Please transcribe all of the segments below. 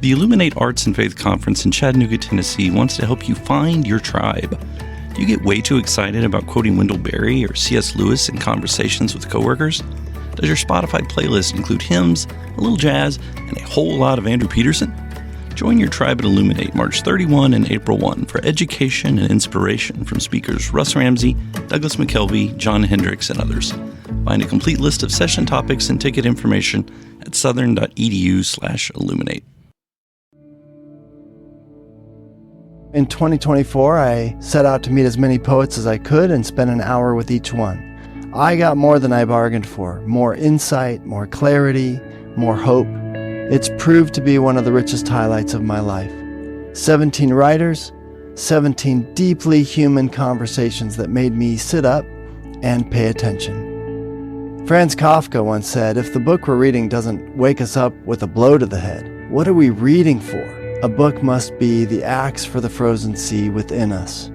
The Illuminate Arts and Faith Conference in Chattanooga, Tennessee wants to help you find your tribe. Do you get way too excited about quoting Wendell Berry or C.S. Lewis in conversations with coworkers? Does your Spotify playlist include hymns, a little jazz, and a whole lot of Andrew Peterson? Join your tribe at Illuminate March 31 and April 1 for education and inspiration from speakers Russ Ramsey, Douglas McKelvey, John Hendricks, and others. Find a complete list of session topics and ticket information at southern.edu/illuminate. In 2024, I set out to meet as many poets as I could and spend an hour with each one. I got more than I bargained for, more insight, more clarity, more hope. It's proved to be one of the richest highlights of my life. 17 writers, 17 deeply human conversations that made me sit up and pay attention. Franz Kafka once said, if the book we're reading doesn't wake us up with a blow to the head, what are we reading for? A book must be the axe for the frozen sea within us.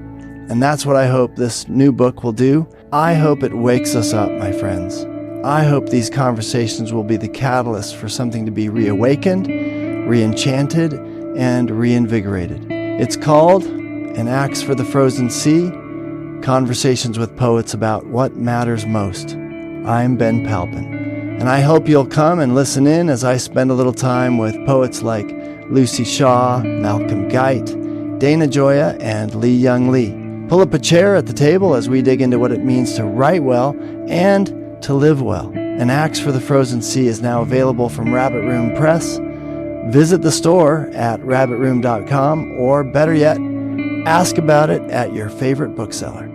And that's what I hope this new book will do. I hope it wakes us up, my friends. I hope these conversations will be the catalyst for something to be reawakened, re-enchanted, and reinvigorated. It's called An Axe for the Frozen Sea, Conversations with Poets About What Matters Most. I'm Ben Palpin, and I hope you'll come and listen in as I spend a little time with poets like Lucy Shaw, Malcolm Guite, Dana Gioia, and Lee Young Lee. Pull up a chair at the table as we dig into what it means to write well and to live well. An Axe for the Frozen Sea is now available from Rabbit Room Press. Visit the store at rabbitroom.com, or better yet, ask about it at your favorite bookseller.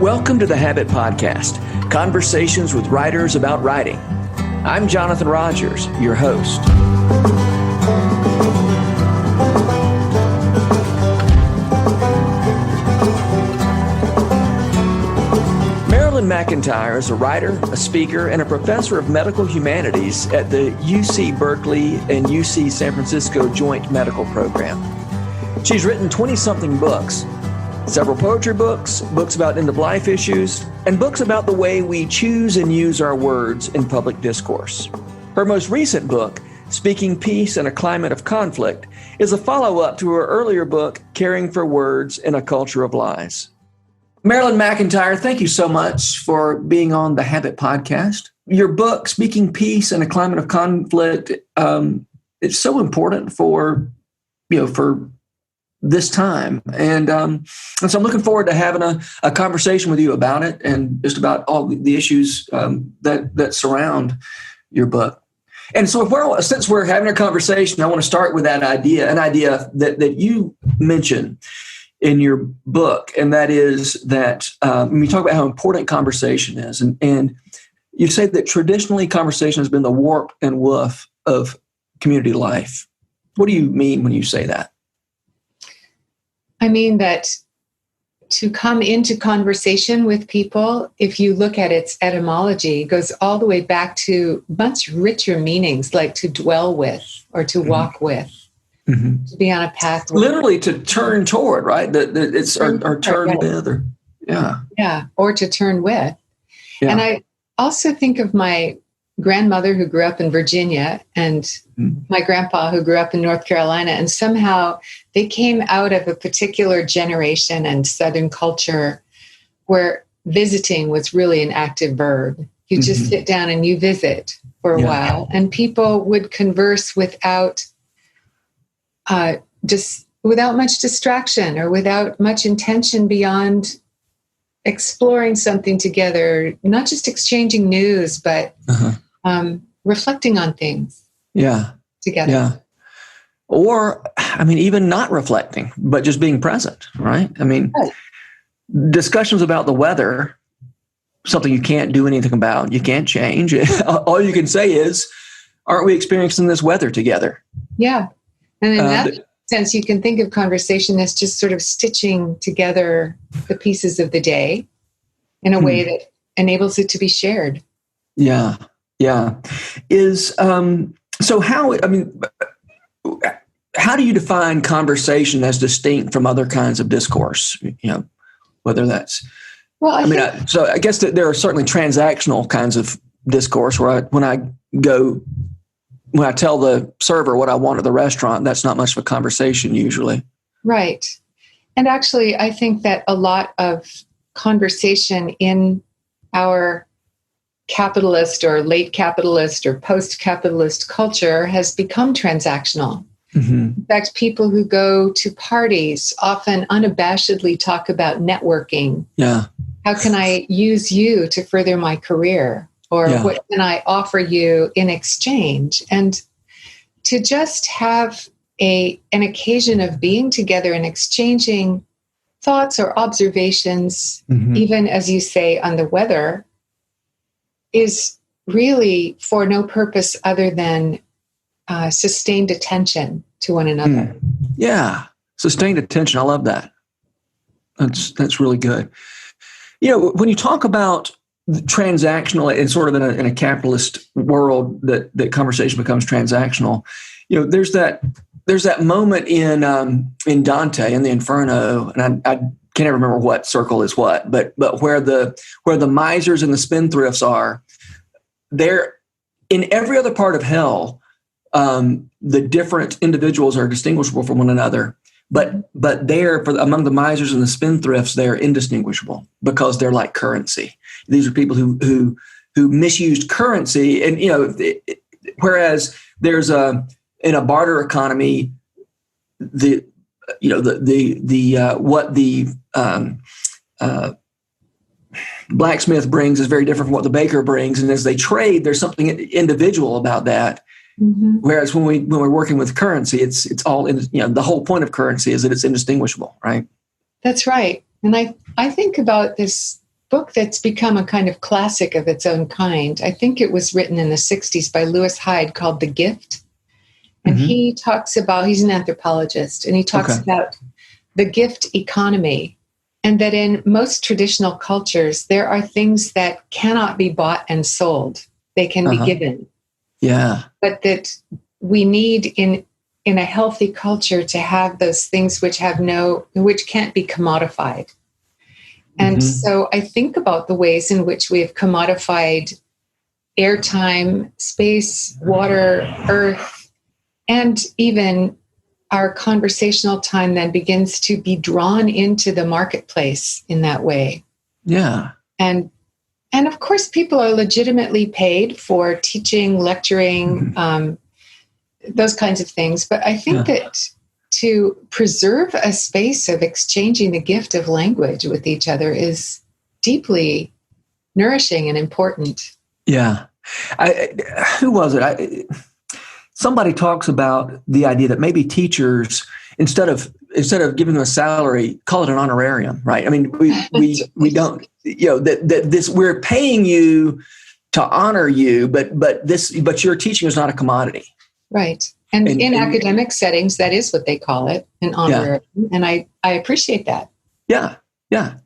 Welcome to the Habit Podcast, conversations with writers about writing. I'm Jonathan Rogers, your host. Marilyn McEntyre is a writer, a speaker, and a professor of medical humanities at the UC Berkeley and UC San Francisco Joint Medical Program. She's written 20-something books, several poetry books, books about end-of-life issues, and books about the way we choose and use our words in public discourse. Her most recent book, Speaking Peace in a Climate of Conflict, is a follow-up to her earlier book, Caring for Words in a Culture of Lies. Marilyn McEntyre, thank you so much for being on the Habit Podcast. Your book, Speaking Peace in a Climate of Conflict, it's so important for this time. And so I'm looking forward to having a conversation with you about it and just about all the issues that surround your book. And so since we're having a conversation, I want to start with an idea that you mentioned in your book. And that is that when you talk about how important conversation is, and you say that traditionally conversation has been the warp and woof of community life. What do you mean when you say that? I mean that to come into conversation with people, if you look at its etymology, goes all the way back to much richer meanings, like to dwell with or to walk with, to be on a path. Literally to turn toward, right? It's or turn with, or or to turn with. Yeah. And I also think of my grandmother who grew up in Virginia and my grandpa who grew up in North Carolina, and somehow they came out of a particular generation and Southern culture where visiting was really an active verb. You just sit down and you visit for a while, and people would converse without without much distraction or without much intention beyond exploring something together, not just exchanging news, but reflecting on things together. Yeah. Or, even not reflecting, but just being present, right? Discussions about the weather, something you can't do anything about, you can't change. All you can say is, aren't we experiencing this weather together? Yeah. And in that sense, you can think of conversation as just sort of stitching together the pieces of the day in a way that enables it to be shared. Yeah. Yeah. So how do you define conversation as distinct from other kinds of discourse? Whether that's, I guess that there are certainly transactional kinds of discourse when I tell the server what I want at the restaurant, that's not much of a conversation usually. Right. And actually, I think that a lot of conversation in our capitalist or late capitalist or post-capitalist culture has become transactional. Mm-hmm. In fact, people who go to parties often unabashedly talk about networking. Yeah. How can I use you to further my career? Or what can I offer you in exchange? And to just have an occasion of being together and exchanging thoughts or observations, even as you say, on the weather, is really for no purpose other than sustained attention to one another. Yeah, sustained attention. I love that. That's really good. When you talk about transactional and sort of in a capitalist world that conversation becomes transactional, there's that moment in Dante in the Inferno, and I can't ever remember what circle is what, but where the misers and the spendthrifts are, they're in every other part of hell. The different individuals are distinguishable from one another, but among the misers and the spendthrifts, they're indistinguishable because they're like currency. These are people who misused currency, and whereas there's in a barter economy, what the blacksmith brings is very different from what the baker brings, and as they trade, there's something individual about that. Mm-hmm. Whereas when we're working with currency, it's all the whole point of currency is that it's indistinguishable, right? That's right. And I think about this book that's become a kind of classic of its own kind. I think it was written in the 60s by Lewis Hyde, called The Gift. And he talks about, he's an anthropologist, and he talks about the gift economy, and that in most traditional cultures, there are things that cannot be bought and sold. They can be given. Yeah. But that we need in a healthy culture to have those things which can't be commodified. And so I think about the ways in which we have commodified airtime, space, water, earth, and even our conversational time then begins to be drawn into the marketplace in that way. Yeah. And of course, people are legitimately paid for teaching, lecturing, those kinds of things. But I think that to preserve a space of exchanging the gift of language with each other is deeply nourishing and important. Yeah. Who was it? Somebody talks about the idea that maybe teachers, instead of giving them a salary, call it an honorarium, right? I mean, we don't, that this, we're paying you to honor you, but your teaching is not a commodity. Right. And in academic settings, that is what they call it, an honorarium. Yeah. And I appreciate that. Yeah. Yeah.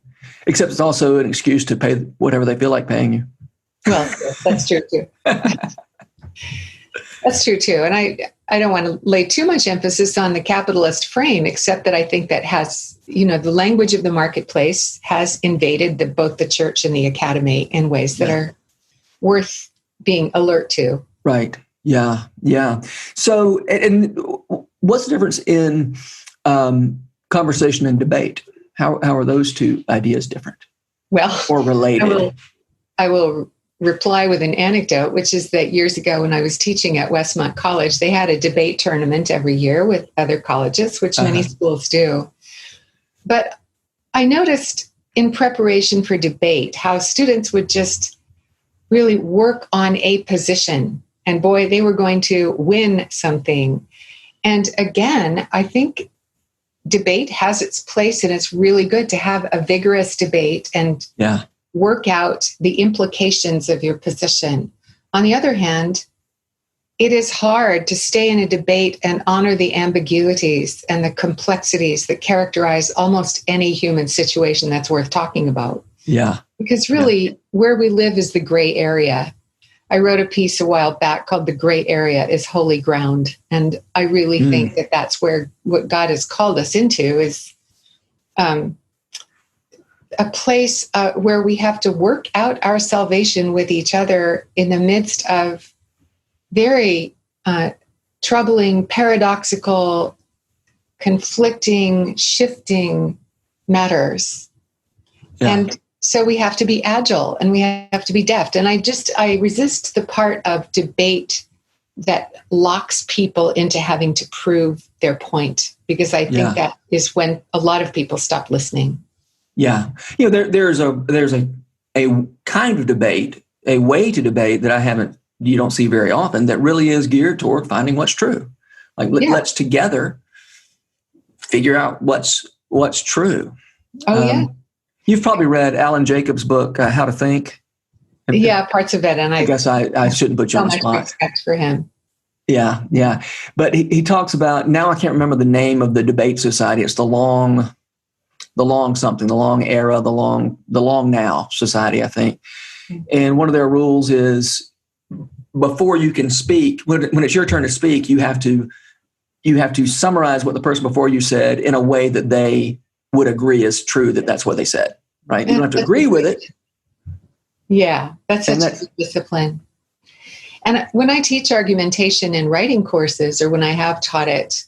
Except it's also an excuse to pay whatever they feel like paying you. Well, that's true too. That's true too. And I don't want to lay too much emphasis on the capitalist frame, except that I think that has, the language of the marketplace has invaded both the church and the academy in ways that are worth being alert to. Right. Yeah. Yeah. So, and what's the difference in conversation and debate? How are those two ideas different? Well, or related? I will reply with an anecdote, which is that years ago when I was teaching at Westmont College, they had a debate tournament every year with other colleges, which many schools do. But I noticed in preparation for debate how students would just really work on a position, and boy, they were going to win something. And again, I think debate has its place, and it's really good to have a vigorous debate and work out the implications of your position. On the other hand, it is hard to stay in a debate and honor the ambiguities and the complexities that characterize almost any human situation that's worth talking about. Yeah. Because really, where we live is the gray area. I wrote a piece a while back called "The Gray Area is Holy Ground." And I really think that that's where what God has called us into is a place where we have to work out our salvation with each other in the midst of very troubling, paradoxical, conflicting, shifting matters. Yeah. And so we have to be agile and we have to be deft. And I resist the part of debate that locks people into having to prove their point, because I think that is when a lot of people stop listening. Yeah. There's a kind of debate, a way to debate that you don't see very often, that really is geared toward finding what's true. Like let's together figure out what's true. Oh, yeah. You've probably read Alan Jacobs' book, How to Think. Yeah, parts of it. And I guess I shouldn't put you on the spot. So much respect for him. Yeah. But he talks about, now I can't remember the name of the debate society. It's the long something, the long era, the long now society, I think. And one of their rules is, before you can speak, when it's your turn to speak, you have to summarize what the person before you said in a way that they would agree is true, that's what they said, right? You don't have to agree with it. Yeah, that's such a good discipline. And when I teach argumentation in writing courses, or when I have taught it,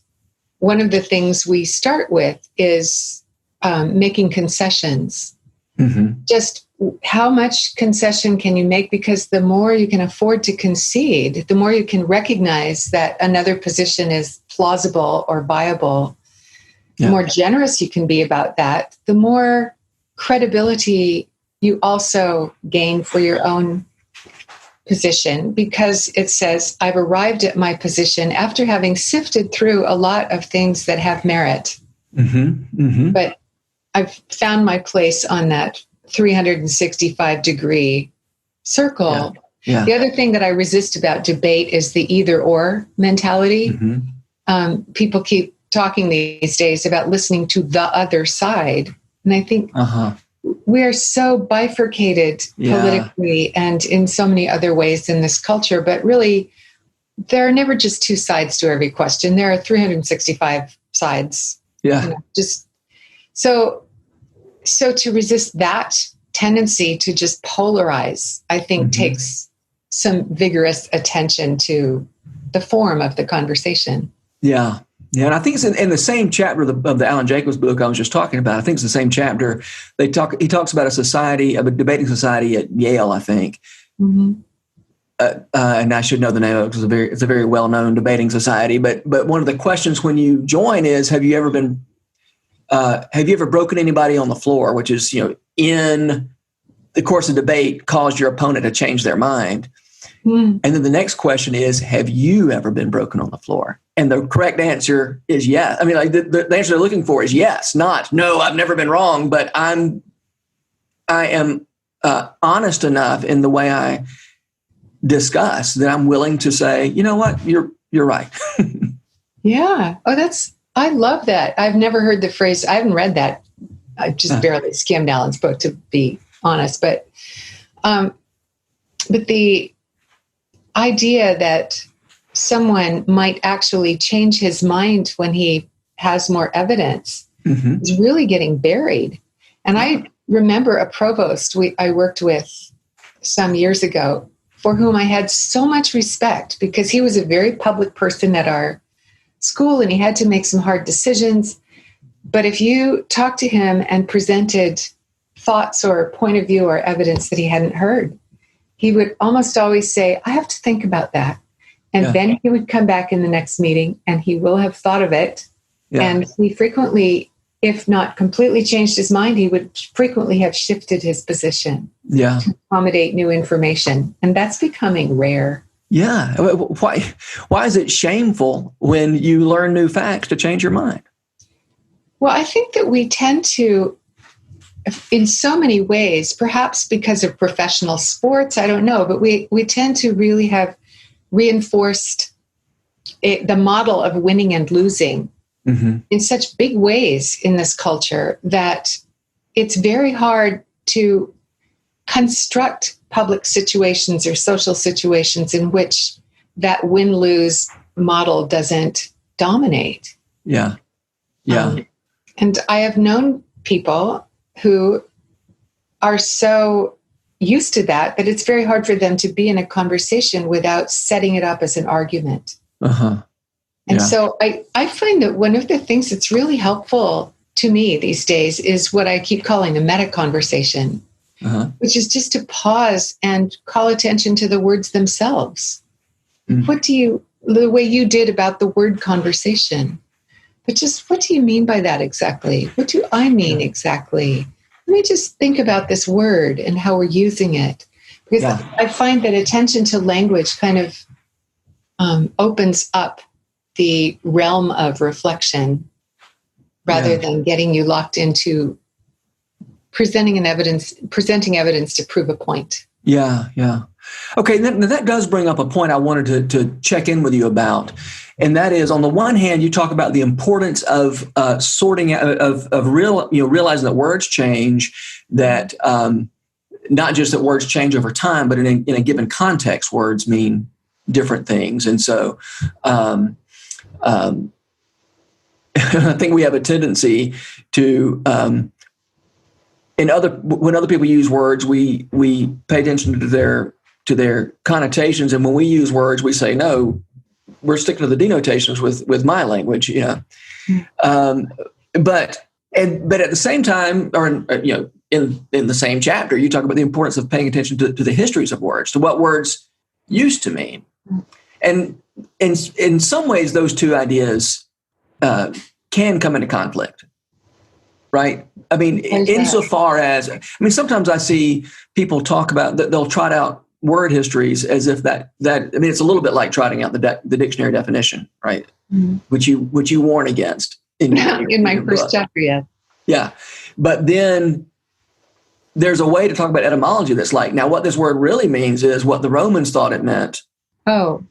one of the things we start with is making concessions. Mm-hmm. Just how much concession can you make? Because the more you can afford to concede, the more you can recognize that another position is plausible or viable. The more generous you can be about that, the more credibility you also gain for your own position, because it says, I've arrived at my position after having sifted through a lot of things that have merit. Mm-hmm. Mm-hmm. But I've found my place on that 365-degree circle. Yeah. The other thing that I resist about debate is the either-or mentality. Mm-hmm. People keep talking these days about listening to the other side. And I think we're so bifurcated politically and in so many other ways in this culture. But really, there are never just two sides to every question. There are 365 sides. Yeah. Just so to resist that tendency to just polarize, I think takes some vigorous attention to the form of the conversation. Yeah. Yeah, and I think it's in the same chapter of the Alan Jacobs book I was just talking about. I think it's the same chapter. He talks about a debating society at Yale, I think. Mm-hmm. And I should know the name of it because it's a very well-known debating society. But one of the questions when you join is, have you ever broken anybody on the floor? Which is, in the course of debate, caused your opponent to change their mind. Mm. And then the next question is, have you ever been broken on the floor? And the correct answer is yes. I mean, like the answer they're looking for is yes, not no, I've never been wrong, but I am honest enough in the way I discuss that I'm willing to say, you know what, you're right. Yeah. Oh, I love that. I've never heard the phrase. I haven't read that. I just barely skimmed Alan's book, to be honest. But the idea that someone might actually change his mind when he has more evidence is really getting buried. And I remember a provost I worked with some years ago, for whom I had so much respect, because he was a very public person at our school and he had to make some hard decisions. But if you talked to him and presented thoughts or point of view or evidence that he hadn't heard, he would almost always say, I have to think about that. And then he would come back in the next meeting and he will have thought of it. Yeah. And he frequently, if not completely changed his mind, he would frequently have shifted his position to accommodate new information. And that's becoming rare. Yeah. Why is it shameful when you learn new facts to change your mind? Well, I think that we tend to, in so many ways, perhaps because of professional sports, I don't know, but we tend to really have reinforced the model of winning and losing in such big ways in this culture that it's very hard to construct public situations or social situations in which that win-lose model doesn't dominate. Yeah. And I have known people who are so used to that it's very hard for them to be in a conversation without setting it up as an argument. Uh-huh. And so I find that one of the things that's really helpful to me these days is what I keep calling a meta conversation, which is just to pause and call attention to the words themselves. Mm-hmm. The way you did about the word conversation, but just what do you mean by that exactly? What do I mean exactly? Let me just think about this word and how we're using it. Because I find that attention to language kind of opens up the realm of reflection rather than getting you locked into presenting evidence to prove a point. Yeah. Okay, that does bring up a point I wanted to check in with you about. And that is, on the one hand, you talk about the importance of sorting out, of realizing that words change, that not just that words change over time, but in a given context, words mean different things. And so I think we have a tendency to, when other people use words, we pay attention to their connotations. And when we use words, we say, no, we're sticking to the denotations with my language, but at the same time, or in the same chapter, you talk about the importance of paying attention to the histories of words, to what words used to mean, and in some ways, those two ideas can come into conflict, right? I mean, insofar as sometimes I see people talk about that they'll trot out word histories as if that it's a little bit like trotting out the dictionary definition, right? Mm-hmm. Which you warn against in my first chapter, yeah. But then there's a way to talk about etymology that's like, now what this word really means is what the Romans thought it meant. Oh,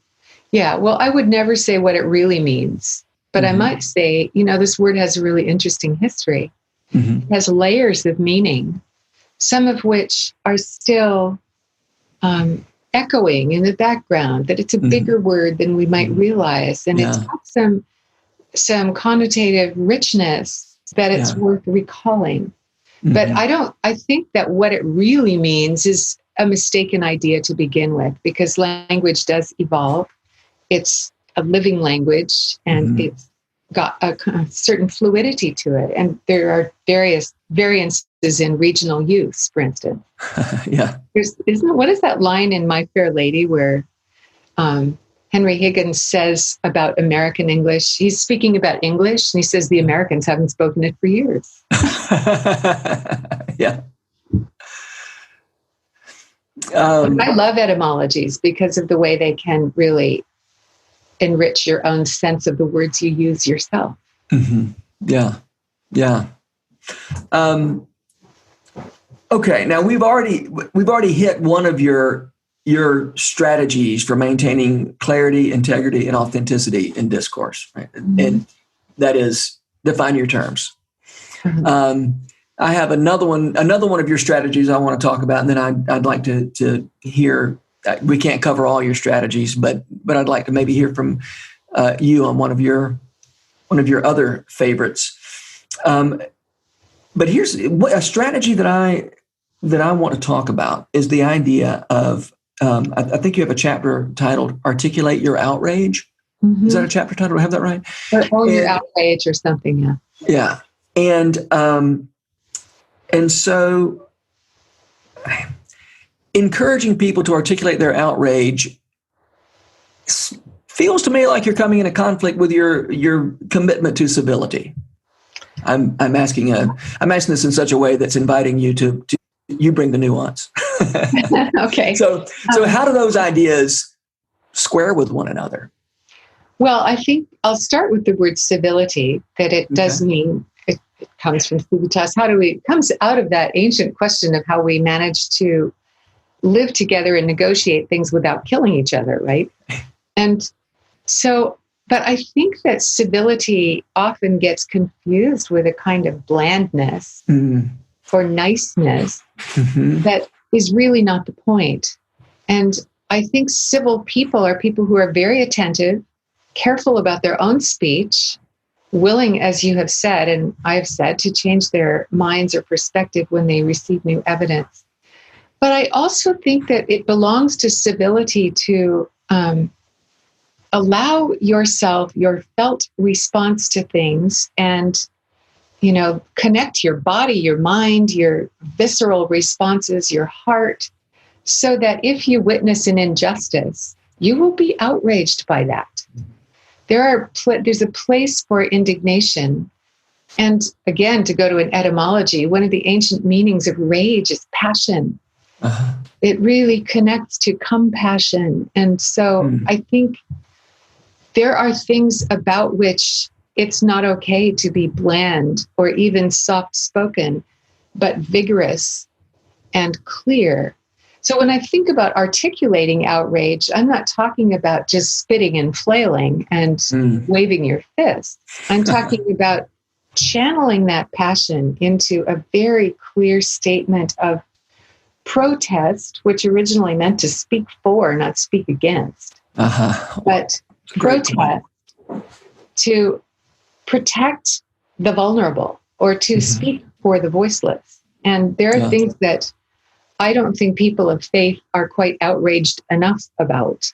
yeah. Well, I would never say what it really means, but I might say, this word has a really interesting history. Mm-hmm. It has layers of meaning, some of which are still echoing in the background, that it's a bigger word than we might realize. And it's got some connotative richness that it's worth recalling. Mm-hmm. But I think that what it really means is a mistaken idea to begin with, because language does evolve. It's a living language, and it's got a certain fluidity to it. And there are various variances in regional use, for instance. What is that line in My Fair Lady where Henry Higgins says about American English? He's speaking about English, and he says the Americans haven't spoken it for years. I love etymologies because of the way they can really enrich your own sense of the words you use yourself. Mm-hmm. Yeah. Okay, now we've already hit one of your strategies for maintaining clarity, integrity, and authenticity in discourse, right? Mm-hmm. And that is define your terms. Mm-hmm. I have another one of your strategies I want to talk about, and then I'd like to hear. We can't cover all your strategies, but I'd like to maybe hear from you on one of your other favorites. But here's a strategy that I want to talk about is the idea of I think you have a chapter titled "Articulate Your Outrage." Mm-hmm. Is that a chapter title? Do I have that right? Or your outrage or something? Yeah. Yeah, and so encouraging people to articulate their outrage feels to me like you're coming into conflict with your commitment to civility. I'm asking this in such a way that's inviting you to you bring the nuance. Okay. So how do those ideas square with one another? Well, I think I'll start with the word civility, that it does mean it comes from civitas. It comes out of that ancient question of how we manage to live together and negotiate things without killing each other, right? And so, but I think that civility often gets confused with a kind of blandness or niceness that is really not the point. And I think civil people are people who are very attentive, careful about their own speech, willing, as you have said, and I have said, to change their minds or perspective when they receive new evidence. But I also think that it belongs to civility to allow yourself your felt response to things and, connect your body, your mind, your visceral responses, your heart, so that if you witness an injustice, you will be outraged by that. There's a place for indignation. And again, to go to an etymology, one of the ancient meanings of rage is passion. Uh-huh. It really connects to compassion. And so I think there are things about which it's not okay to be bland or even soft-spoken, but vigorous and clear. So when I think about articulating outrage, I'm not talking about just spitting and flailing and waving your fists. I'm talking about channeling that passion into a very clear statement of protest, which originally meant to speak for, not speak against. Uh-huh. But protest to protect the vulnerable or to speak for the voiceless. And there are things that I don't think people of faith are quite outraged enough about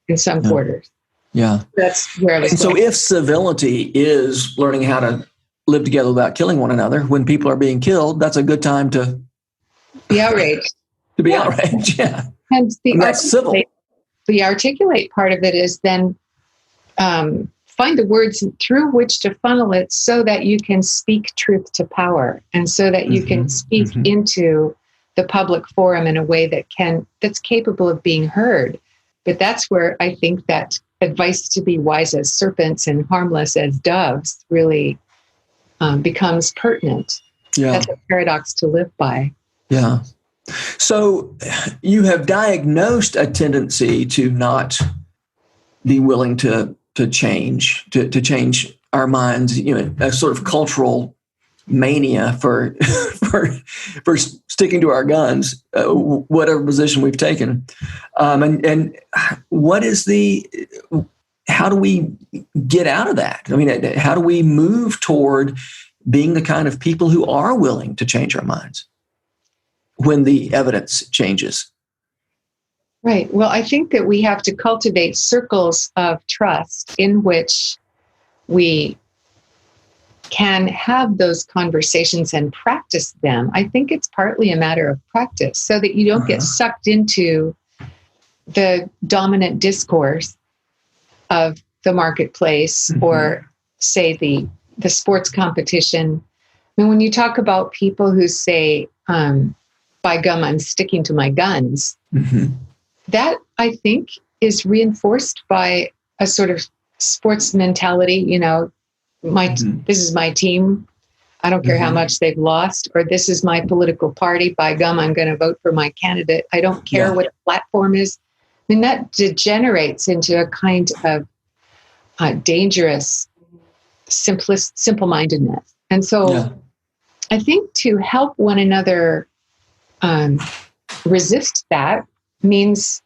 in some quarters. Yeah. That's where I was And so if civility is learning how to live together without killing one another, when people are being killed, that's a good time to be outraged. Outraged, yeah. And that's civil. The articulate part of it is then find the words through which to funnel it so that you can speak truth to power and so that you can speak into the public forum in a way that's capable of being heard. But that's where I think that advice to be wise as serpents and harmless as doves really becomes pertinent. Yeah. That's a paradox to live by. Yeah. So you have diagnosed a tendency to not be willing to change, to change our minds, a sort of cultural mania for sticking to our guns, whatever position we've taken. And what is how do we get out of that? I mean, how do we move toward being the kind of people who are willing to change our minds when the evidence changes? Right. Well, I think that we have to cultivate circles of trust in which we can have those conversations and practice them. I think it's partly a matter of practice so that you don't get sucked into the dominant discourse of the marketplace or, say, the sports competition. I mean, when you talk about people who say, by gum, I'm sticking to my guns, that, I think, is reinforced by a sort of sports mentality, this is my team. I don't care how much they've lost, or this is my political party. By gum, I'm going to vote for my candidate. I don't care what the platform is. I mean, that degenerates into a kind of dangerous, simple-mindedness. And so I think to help one another resist that means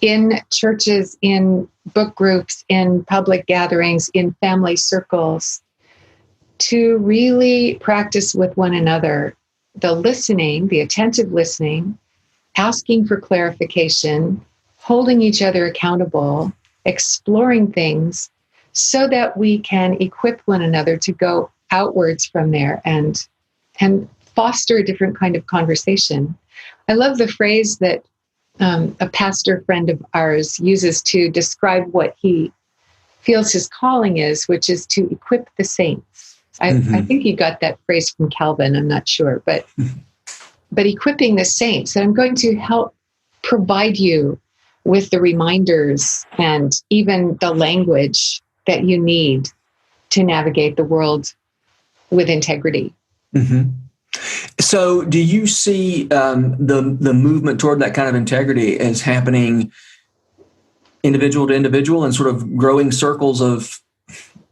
in churches, in book groups, in public gatherings, in family circles, to really practice with one another the listening, the attentive listening, asking for clarification, holding each other accountable, exploring things so that we can equip one another to go outwards from there and foster a different kind of conversation. I love the phrase that a pastor friend of ours uses to describe what he feels his calling is, which is to equip the saints. I think he got that phrase from Calvin, I'm not sure, but equipping the saints. And I'm going to help provide you with the reminders and even the language that you need to navigate the world with integrity. So do you see the movement toward that kind of integrity as happening individual to individual and sort of growing circles of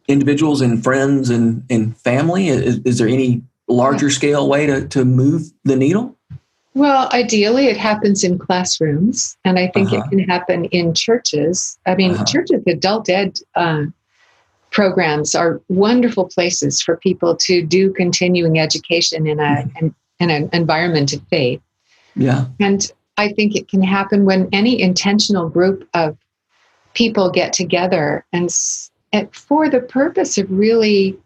individuals and friends and family? Is there any larger scale way to move the needle? Well, ideally it happens in classrooms, and I think it can happen in churches. I mean, churches, adult ed programs are wonderful places for people to do continuing education in an environment of faith. Yeah. And I think it can happen when any intentional group of people get together and for the purpose of really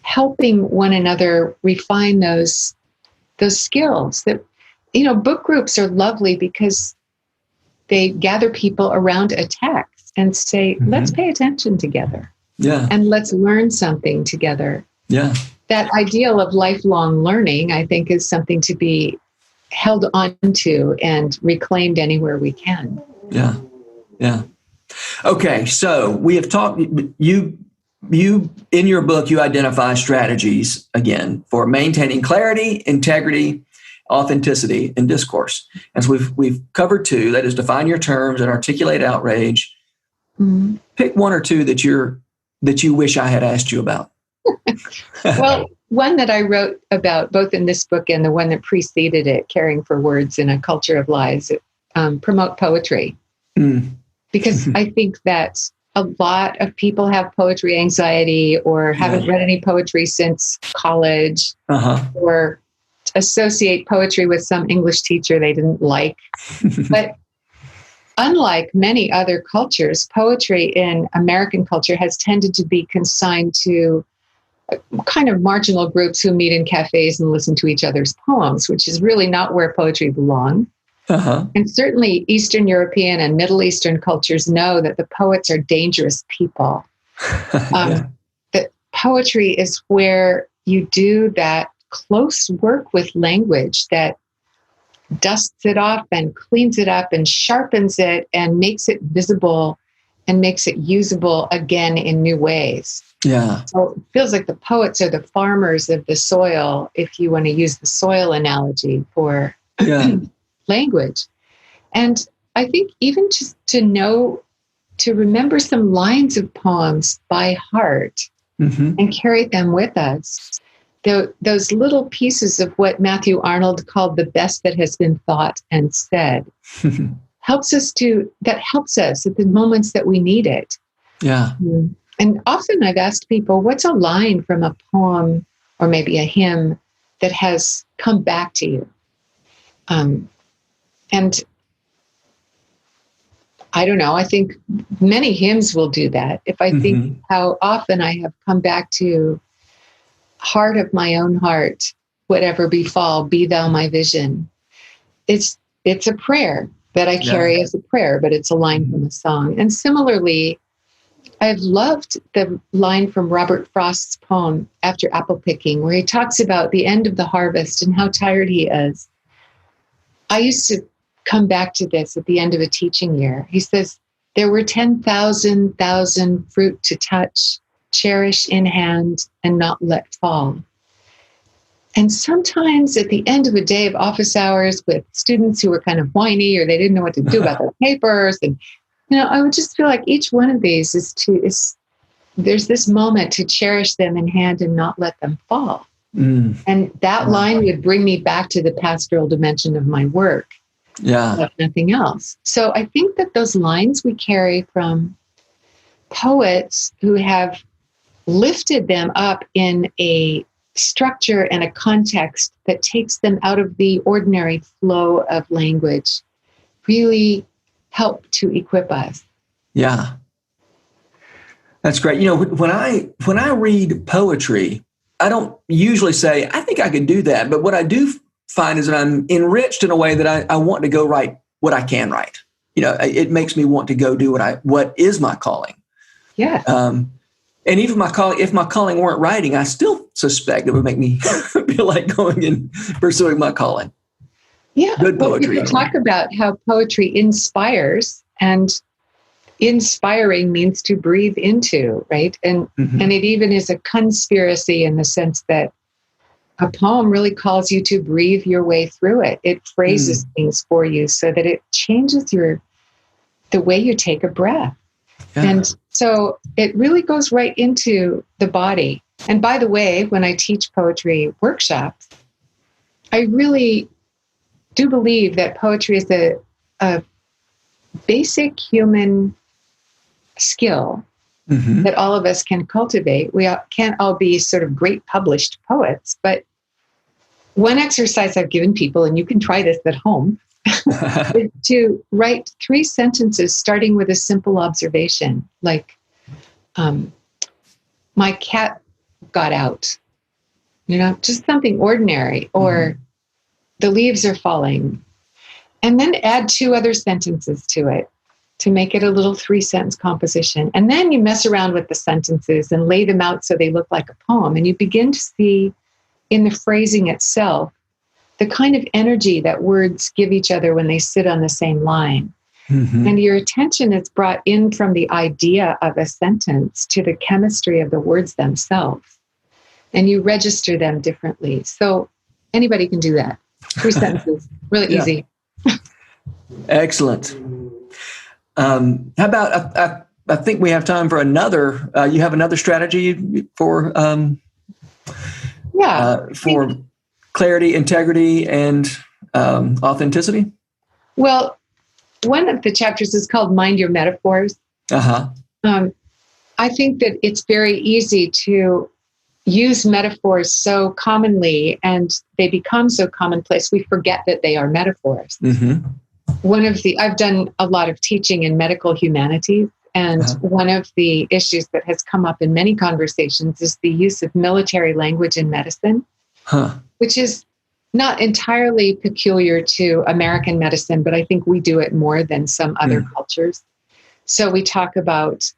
helping one another refine those skills. That, book groups are lovely because they gather people around a text and say, let's pay attention together. Yeah. And let's learn something together. Yeah. That ideal of lifelong learning, I think, is something to be held on to and reclaimed anywhere we can. Yeah. Yeah. Okay. So we have talked, you in your book, you identify strategies again for maintaining clarity, integrity, authenticity, and discourse. As we've covered two, that is define your terms and articulate outrage. Mm-hmm. Pick one or two that you wish I had asked you about. Well, one that I wrote about both in this book and the one that preceded it, Caring for Words in a Culture of Lies, promote poetry. Because I think that a lot of people have poetry anxiety or haven't read any poetry since college or associate poetry with some English teacher they didn't like. But unlike many other cultures, poetry in American culture has tended to be consigned to kind of marginal groups who meet in cafes and listen to each other's poems, which is really not where poetry belongs. And certainly Eastern European and Middle Eastern cultures know that the poets are dangerous people. That poetry is where you do that close work with language that dusts it off and cleans it up and sharpens it and makes it visible and makes it usable again in new ways. Yeah. So it feels like the poets are the farmers of the soil, if you want to use the soil analogy for language. And I think even just to remember some lines of poems by heart and carry them with us, those little pieces of what Matthew Arnold called the best that has been thought and said, helps us at the moments that we need it. Yeah. And often I've asked people, what's a line from a poem or maybe a hymn that has come back to you? And I don't know, I think many hymns will do that. If I think how often I have come back to heart of my own heart, whatever befall, be thou my vision. It's a prayer that I carry as a prayer, but it's a line from a song. And similarly, I've loved the line from Robert Frost's poem, After Apple Picking, where he talks about the end of the harvest and how tired he is. I used to come back to this at the end of a teaching year. He says, there were 10,000 fruit to touch, cherish in hand, and not let fall. And sometimes at the end of a day of office hours with students who were kind of whiny or they didn't know what to do about their papers, and I would just feel like each one of these there's this moment to cherish them in hand and not let them fall. And that line would bring me back to the pastoral dimension of my work. If nothing else. So I think that those lines we carry from poets who have lifted them up in a structure and a context that takes them out of the ordinary flow of language really help to equip us. Yeah. That's great. When I read poetry, I don't usually say, I think I could do that. But what I do find is that I'm enriched in a way that I want to go write what I can write. It makes me want to go do what is my calling. Yeah. And even if my calling weren't writing, I still suspect it would make me feel like going and pursuing my calling. Yeah. Good poetry. We talk about how poetry inspires, and inspiring means to breathe into, right? And it even is a conspiracy in the sense that a poem really calls you to breathe your way through it. It phrases things for you so that it changes the way you take a breath. Yeah. And so it really goes right into the body. And by the way, when I teach poetry workshops, I really do believe that poetry is a basic human skill that all of us can cultivate. We can't all be sort of great published poets, but one exercise I've given people, and you can try this at home, is to write 3 sentences starting with a simple observation, like, my cat got out, just something ordinary, or the leaves are falling. And then add 2 other sentences to it to make it a little 3-sentence composition. And then you mess around with the sentences and lay them out so they look like a poem. And you begin to see in the phrasing itself the kind of energy that words give each other when they sit on the same line. And your attention is brought in from the idea of a sentence to the chemistry of the words themselves. And you register them differently. So anybody can do that. 3 sentences, really easy. Excellent. How about, I think we have time for another, you have another strategy for clarity, integrity, and authenticity? Well, one of the chapters is called Mind Your Metaphors. I think that it's very easy to use metaphors so commonly, and they become so commonplace, we forget that they are metaphors. I've done a lot of teaching in medical humanities, and one of the issues that has come up in many conversations is the use of military language in medicine, which is not entirely peculiar to American medicine, but I think we do it more than some other cultures. So we talk about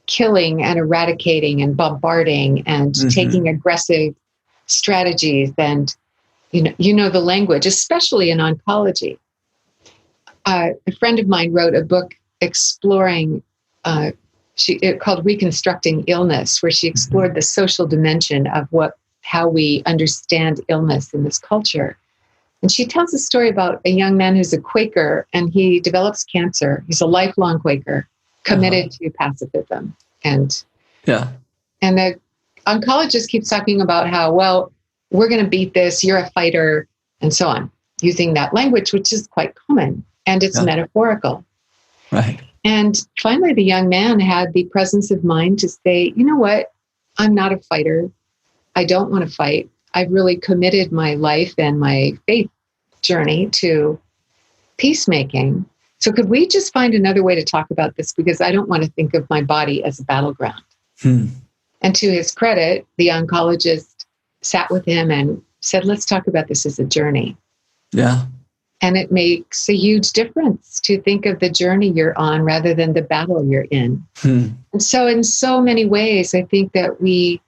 killing and eradicating and bombarding and taking aggressive strategies, and the language, especially in oncology. A friend of mine wrote a book exploring, called Reconstructing Illness, where she explored the social dimension of how we understand illness in this culture. And she tells a story about a young man who's a Quaker, and he develops cancer. He's a lifelong Quaker, committed to pacifism. And the oncologist keeps talking about how, well, we're going to beat this, you're a fighter, and so on, using that language, which is quite common, and it's metaphorical. Right. And finally, the young man had the presence of mind to say, you know what, I'm not a fighter. I don't want to fight. I've really committed my life and my faith journey to peacemaking. So could we just find another way to talk about this? Because I don't want to think of my body as a battleground. And to his credit, the oncologist sat with him and said, let's talk about this as a journey. Yeah. And it makes a huge difference to think of the journey you're on rather than the battle you're in. And so in so many ways, I think that we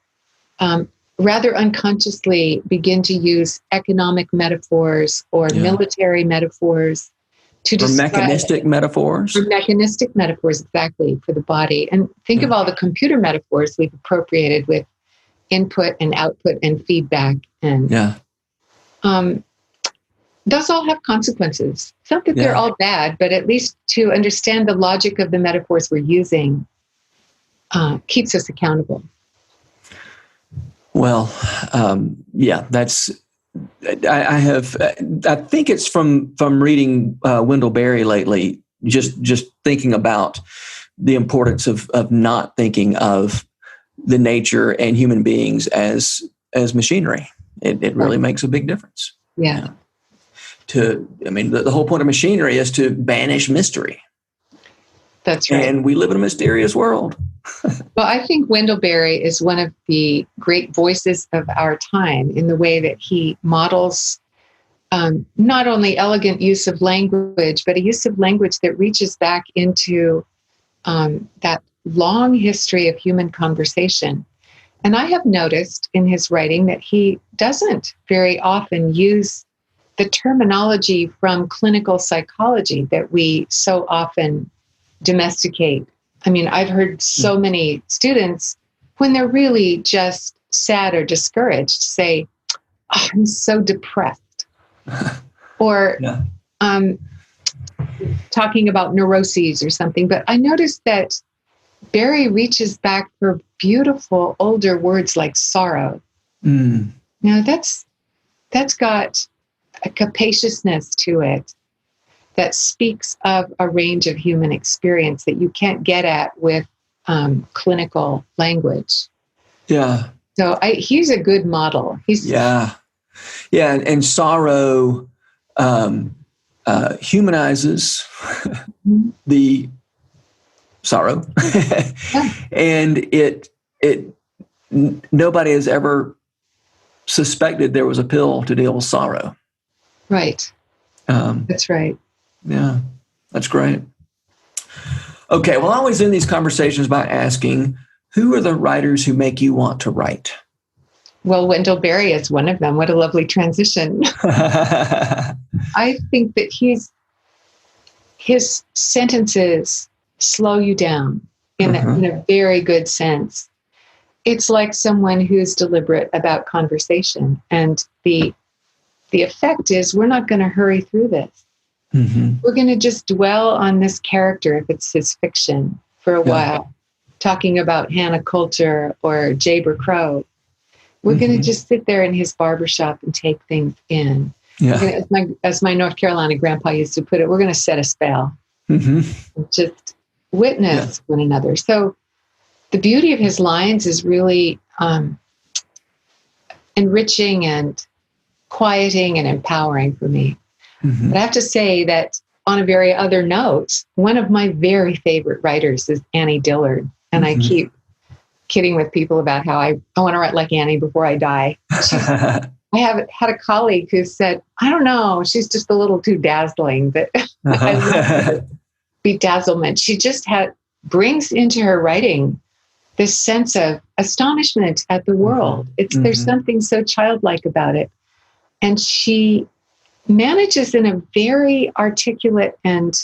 rather unconsciously begin to use economic metaphors or military metaphors to describe. Mechanistic metaphors. Or mechanistic metaphors, exactly, for the body. And think of all the computer metaphors we've appropriated with input and output and feedback. And those all have consequences. It's not that they're all bad, but at least to understand the logic of the metaphors we're using keeps us accountable. Well, that's. I think it's from reading Wendell Berry lately. Just thinking about the importance of not thinking of the nature and human beings as machinery. It really makes a big difference. Yeah. The whole point of machinery is to banish mystery. That's right. And we live in a mysterious world. Well, I think Wendell Berry is one of the great voices of our time in the way that he models not only elegant use of language, but a use of language that reaches back into that long history of human conversation. And I have noticed in his writing that he doesn't very often use the terminology from clinical psychology that we so often domesticate. I mean, I've heard so many students, when they're really just sad or discouraged, say, oh, I'm so depressed. Or talking about neuroses or something. But I noticed that Berry reaches back for beautiful older words like sorrow. Now, that's got a capaciousness to it that speaks of a range of human experience that you can't get at with clinical language. Yeah. So he's a good model. Yeah. And sorrow humanizes the sorrow, and it nobody has ever suspected there was a pill to deal with sorrow. Right. That's right. Yeah, that's great. Okay, well, I always end these conversations by asking, who are the writers who make you want to write? Well, Wendell Berry is one of them. What a lovely transition. I think that his sentences slow you down in a very good sense. It's like someone who's deliberate about conversation. And the effect is we're not going to hurry through this. Mm-hmm. We're going to just dwell on this character, if it's his fiction, for a while, talking about Hannah Coulter or Jayber Crow. We're going to just sit there in his barbershop and take things in. Yeah. As my North Carolina grandpa used to put it, we're going to set a spell. Just witness one another. So the beauty of his lines is really enriching and quieting and empowering for me. But I have to say that on a very other note, one of my very favorite writers is Annie Dillard. And I keep kidding with people about how I want to write like Annie before I die. I have had a colleague who said, I don't know, she's just a little too dazzling, but I love her bedazzlement. She just brings into her writing this sense of astonishment at the world. There's something so childlike about it. And she manages in a very articulate and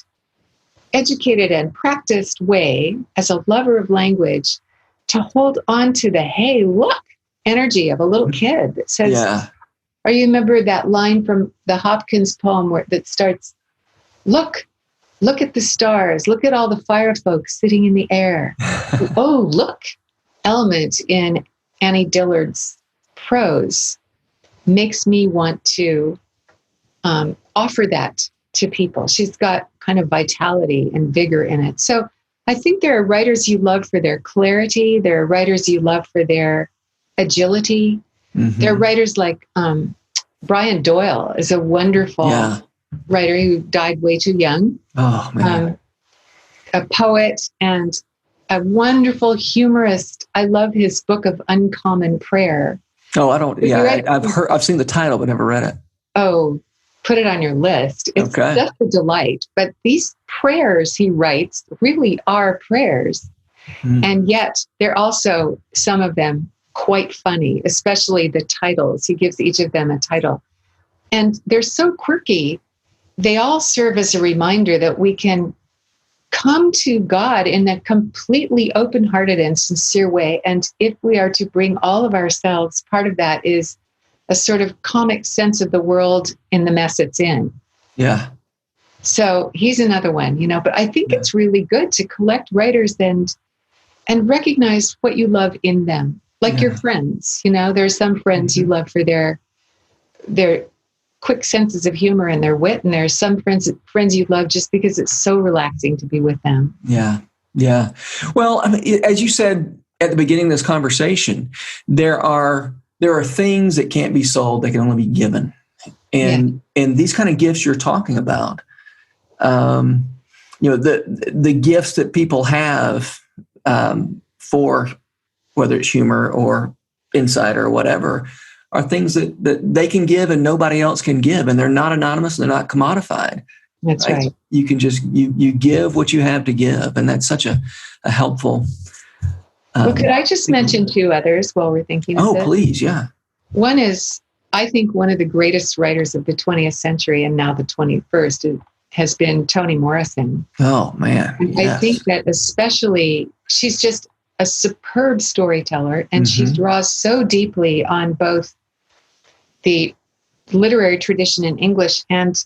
educated and practiced way, as a lover of language, to hold on to the, hey, look, energy of a little kid that says, or you remember that line from the Hopkins poem that starts, look at the stars, look at all the fire folks sitting in the air. Oh, look, element in Annie Dillard's prose makes me want to offer that to people. She's got kind of vitality and vigor in it. So I think there are writers you love for their clarity. There are writers you love for their agility. There are writers like Brian Doyle is a wonderful writer who died way too young. Oh, man. A poet and a wonderful humorist. I love his book of Uncommon Prayer. Oh, I don't. Yeah, I've seen the title, but never read it. Oh, put it on your list. It's just a delight. But these prayers he writes really are prayers. And yet they're also, some of them, quite funny, especially the titles. He gives each of them a title. And they're so quirky. They all serve as a reminder that we can come to God in a completely open-hearted and sincere way. And if we are to bring all of ourselves, part of that is a sort of comic sense of the world in the mess it's in. Yeah. So he's another one, but I think it's really good to collect writers and recognize what you love in them. Like your friends, there's some friends you love for their quick senses of humor and their wit. And there's some friends you love just because it's so relaxing to be with them. Yeah. Yeah. Well, I mean, as you said at the beginning of this conversation, there are things that can't be sold, that can only be given. And these kind of gifts you're talking about, the gifts that people have for whether it's humor or insight or whatever, are things that they can give and nobody else can give. And they're not anonymous, and they're not commodified. That's right. You can just, you give what you have to give. And that's such a helpful. Well, could I just mention two others while we're thinking of this? Oh, please. Yeah. One is, I think one of the greatest writers of the 20th century and now the 21st has been Toni Morrison. Oh, man. Yes. I think that especially, she's just a superb storyteller, and she draws so deeply on both the literary tradition in English and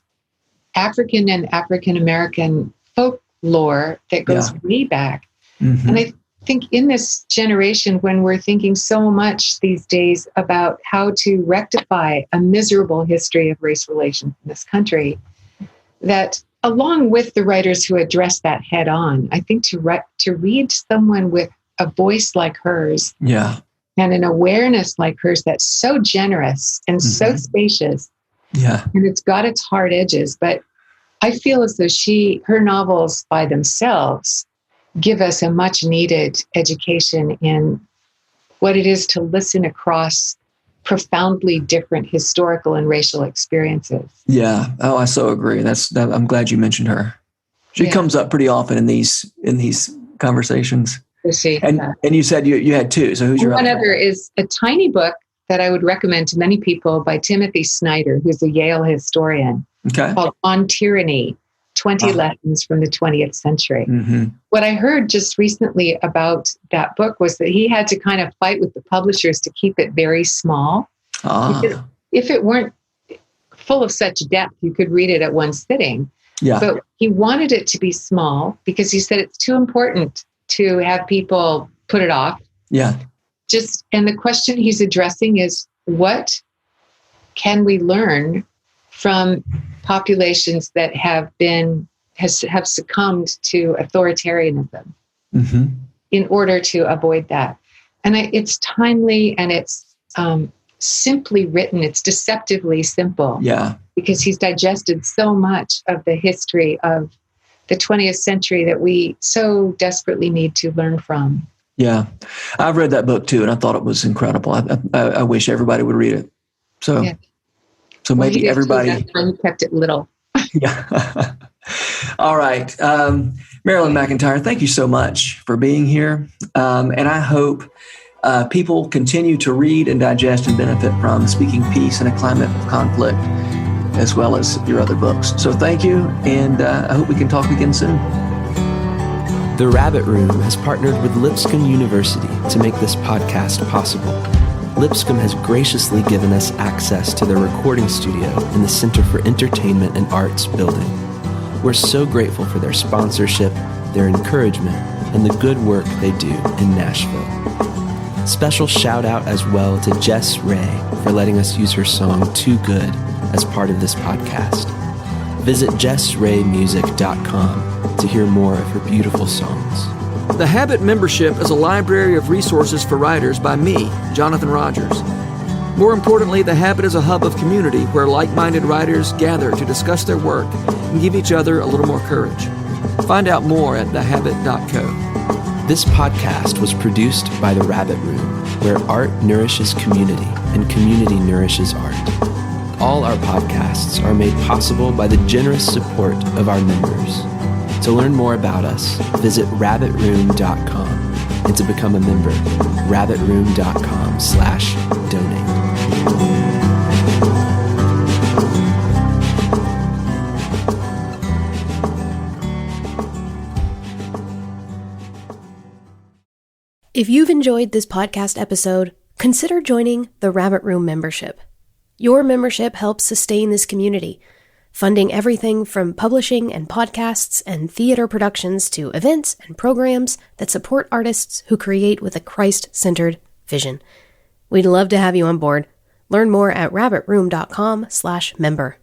African and African-American folklore that goes way back. And I think in this generation, when we're thinking so much these days about how to rectify a miserable history of race relations in this country, that along with the writers who address that head on, I think to read someone with a voice like hers, and an awareness like hers that's so generous and so spacious, and it's got its hard edges, but I feel as though her novels by themselves give us a much needed education in what it is to listen across profoundly different historical and racial experiences. Yeah. Oh, I so agree. I'm glad you mentioned her. She comes up pretty often in these conversations. And you said you had two. So who's your one other? Other is a tiny book that I would recommend to many people by Timothy Snyder, who's a Yale historian, called On Tyranny, 20 Lessons from the 20th Century. What I heard just recently about that book was that he had to kind of fight with the publishers to keep it very small. Because if it weren't full of such depth, you could read it at one sitting. But he wanted it to be small because he said it's too important to have people put it off. And the question he's addressing is, what can we learn from populations that have succumbed to authoritarianism in order to avoid that? And it's timely, and it's simply written. It's deceptively simple. Because he's digested so much of the history of the 20th century that we so desperately need to learn from. Yeah, I've read that book too, and I thought it was incredible. I wish everybody would read it. So maybe everybody. That's why you kept it little. All right, Marilyn McEntyre, thank you so much for being here, and I hope people continue to read and digest and benefit from Speaking Peace in a Climate of Conflict, as well as your other books. So thank you, and I hope we can talk again soon. The Rabbit Room has partnered with Lipscomb University to make this podcast possible. Lipscomb has graciously given us access to their recording studio in the Center for Entertainment and Arts building. We're so grateful for their sponsorship, their encouragement, and the good work they do in Nashville. Special shout out as well to Jess Ray for letting us use her song Too Good as part of this podcast. Visit jessraymusic.com to hear more of her beautiful songs. The Habit membership is a library of resources for writers by me, Jonathan Rogers. More importantly, The Habit is a hub of community where like-minded writers gather to discuss their work and give each other a little more courage. Find out more at thehabit.co. This podcast was produced by The Rabbit Room, where art nourishes community and community nourishes art. All our podcasts are made possible by the generous support of our members. To learn more about us, visit rabbitroom.com, and to become a member, rabbitroom.com/donate. If you've enjoyed this podcast episode, consider joining the Rabbit Room membership. Your membership helps sustain this community, funding everything from publishing and podcasts and theater productions to events and programs that support artists who create with a Christ-centered vision. We'd love to have you on board. Learn more at rabbitroom.com/member.